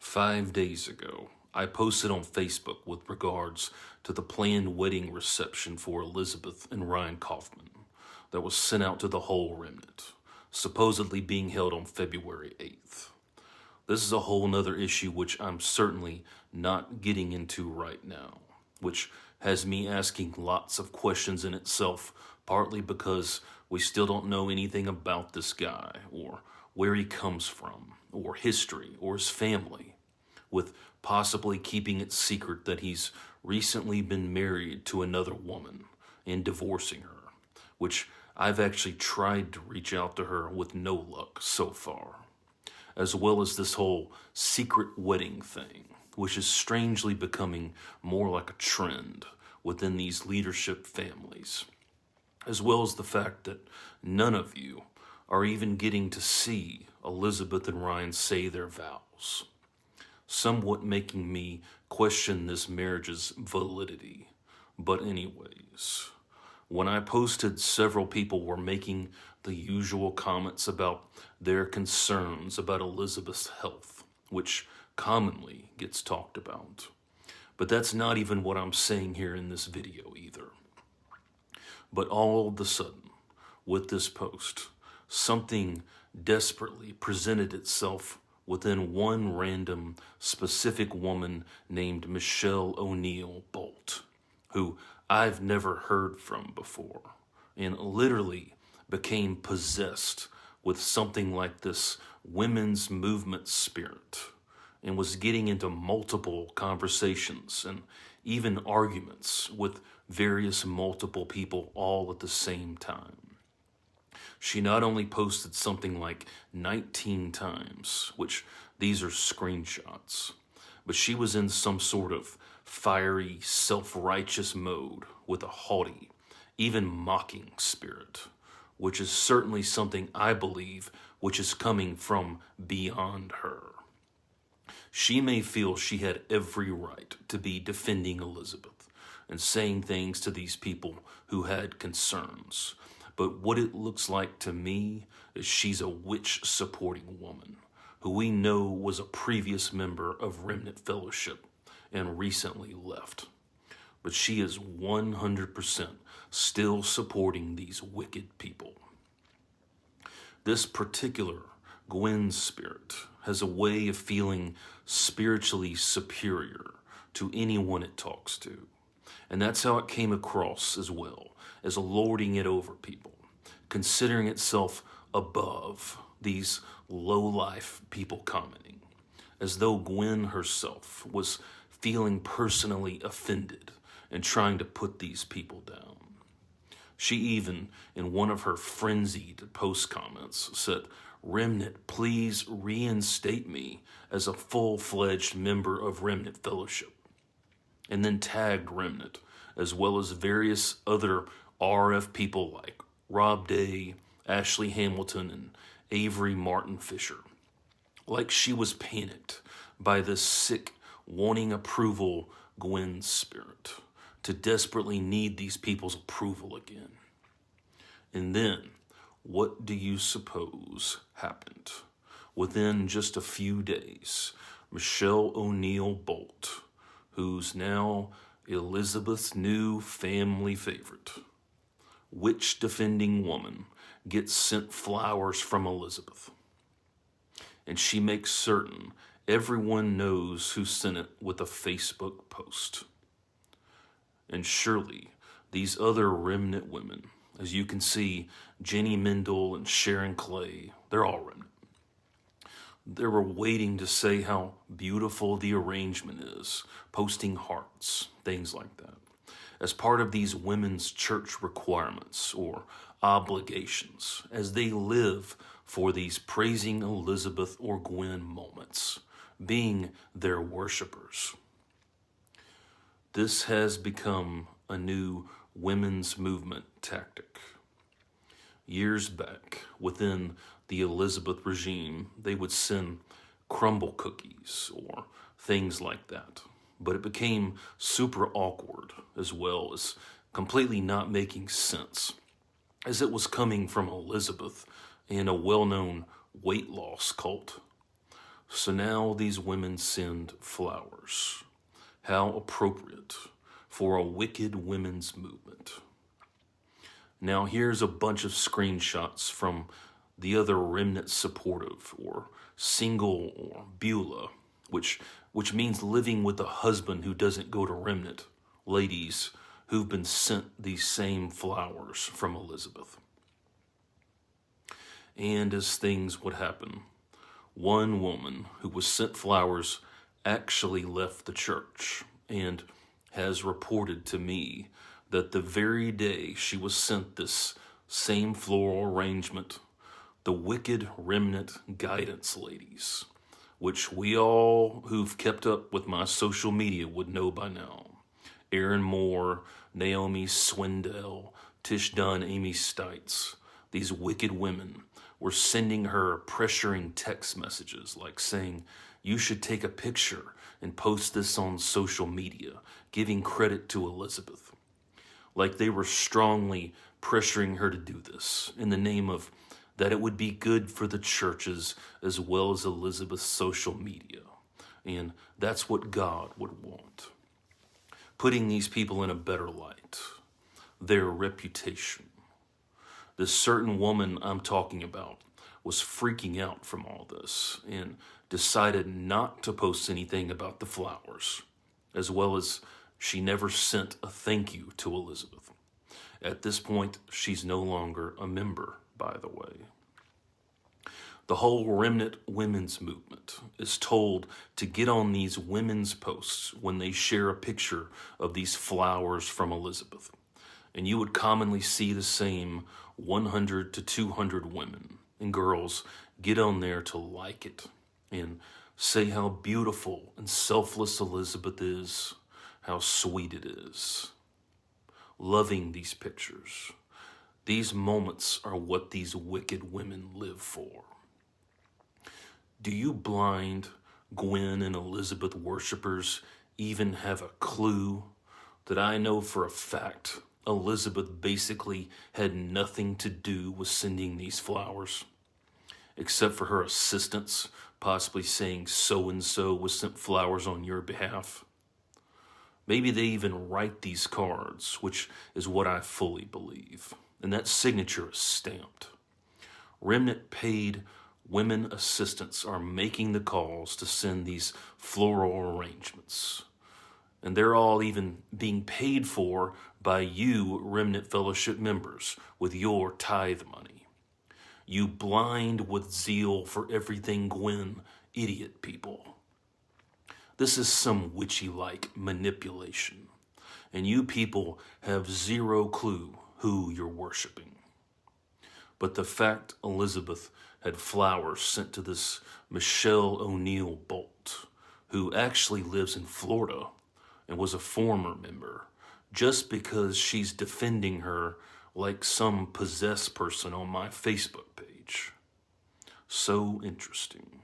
5 days ago, I posted on Facebook with regards to the planned wedding reception for Elizabeth and Ryan Kaufman that was sent out to the whole remnant, supposedly being held on February 8th. This is a whole nother issue which I'm certainly not getting into right now, which has me asking lots of questions in itself, partly because we still don't know anything about this guy, or where he comes from, or history, or his family, with possibly keeping it secret that he's recently been married to another woman and divorcing her, which I've actually tried to reach out to her with no luck so far, as well as this whole secret wedding thing, which is strangely becoming more like a trend within these leadership families, as well as the fact that none of you are even getting to see Elizabeth and Ryan say their vows, somewhat making me question this marriage's validity. But anyways, when I posted, several people were making the usual comments about their concerns about Elizabeth's health, which commonly gets talked about. But that's not even what I'm saying here in this video either. But all of a sudden, with this post, something desperately presented itself within one random specific woman named Michele O'Neal Bolt, who I've never heard from before, and literally became possessed with something like this women's movement spirit, and was getting into multiple conversations and even arguments with various multiple people all at the same time. She not only posted something like 19 times, which these are screenshots, but she was in some sort of fiery, self-righteous mode with a haughty, even mocking spirit, which is certainly something I believe which is coming from beyond her. She may feel she had every right to be defending Elizabeth and saying things to these people who had concerns, but what it looks like to me is she's a witch-supporting woman who we know was a previous member of Remnant Fellowship and recently left. But she is 100% still supporting these wicked people. This particular Gwen spirit has a way of feeling spiritually superior to anyone it talks to. And that's how it came across as well, as lording it over people, considering itself above these low-life people commenting, as though Gwen herself was feeling personally offended and trying to put these people down. She even, in one of her frenzied post comments, said, "Remnant, please reinstate me as a full-fledged member of Remnant Fellowship," and then tagged Remnant, as well as various other RF people like Rob Day, Ashley Hamilton, and Avery Martin Fisher, like she was panicked by this sick, wanting approval Gwen spirit, to desperately need these people's approval again. And then, what do you suppose happened? Within just a few days, Michele O'Neal Bolt, who's now Elizabeth's new family favorite, witch-defending woman, gets sent flowers from Elizabeth. And she makes certain everyone knows who sent it with a Facebook post. And surely, these other remnant women, as you can see, Jenny Mendel and Sharon Clay, they're all remnant. They were waiting to say how beautiful the arrangement is, posting hearts, things like that, as part of these women's church requirements or obligations, as they live for these praising Elizabeth or Gwen moments, being their worshipers. This has become a new women's movement tactic. Years back, within the Elizabeth regime, they would send crumble cookies or things like that. But it became super awkward, as well as completely not making sense, as it was coming from Elizabeth and a well-known weight loss cult. So now these women send flowers. How appropriate for a wicked women's movement. Now here's a bunch of screenshots from the other remnant supportive or single or Beulah, which means living with a husband who doesn't go to remnant, ladies who've been sent these same flowers from Elizabeth. And as things would happen, one woman who was sent flowers actually left the church and has reported to me that the very day she was sent this same floral arrangement, the wicked remnant guidance ladies, which we all who've kept up with my social media would know by now, Erin Moore, Naomi Swindell, Tish Dunn, Amy Stites, these wicked women were sending her pressuring text messages like saying, you should take a picture and post this on social media, giving credit to Elizabeth. Like they were strongly pressuring her to do this in the name of that it would be good for the churches as well as Elizabeth's social media. And that's what God would want. Putting these people in a better light, their reputation. This certain woman I'm talking about was freaking out from all this and decided not to post anything about the flowers, as well as she never sent a thank you to Elizabeth. At this point, she's no longer a member, by the way. The whole remnant women's movement is told to get on these women's posts when they share a picture of these flowers from Elizabeth. And you would commonly see the same 100 to 200 women and girls get on there to like it and say how beautiful and selfless Elizabeth is, how sweet it is. Loving these pictures. These moments are what these wicked women live for. Do you blind Gwen and Elizabeth worshipers even have a clue that I know for a fact Elizabeth basically had nothing to do with sending these flowers, except for her assistants possibly saying so-and-so was sent flowers on your behalf? Maybe they even write these cards, which is what I fully believe, and that signature is stamped. Remnant paid women assistants are making the calls to send these floral arrangements. And they're all even being paid for by you, Remnant Fellowship members, with your tithe money. You blind with zeal for everything Gwen, idiot people. This is some witchy-like manipulation, and you people have zero clue who you're worshiping. But the fact Elizabeth had flowers sent to this Michele O'Neal Bolt, who actually lives in Florida and was a former member, just because she's defending her like some possessed person on my Facebook page. So interesting.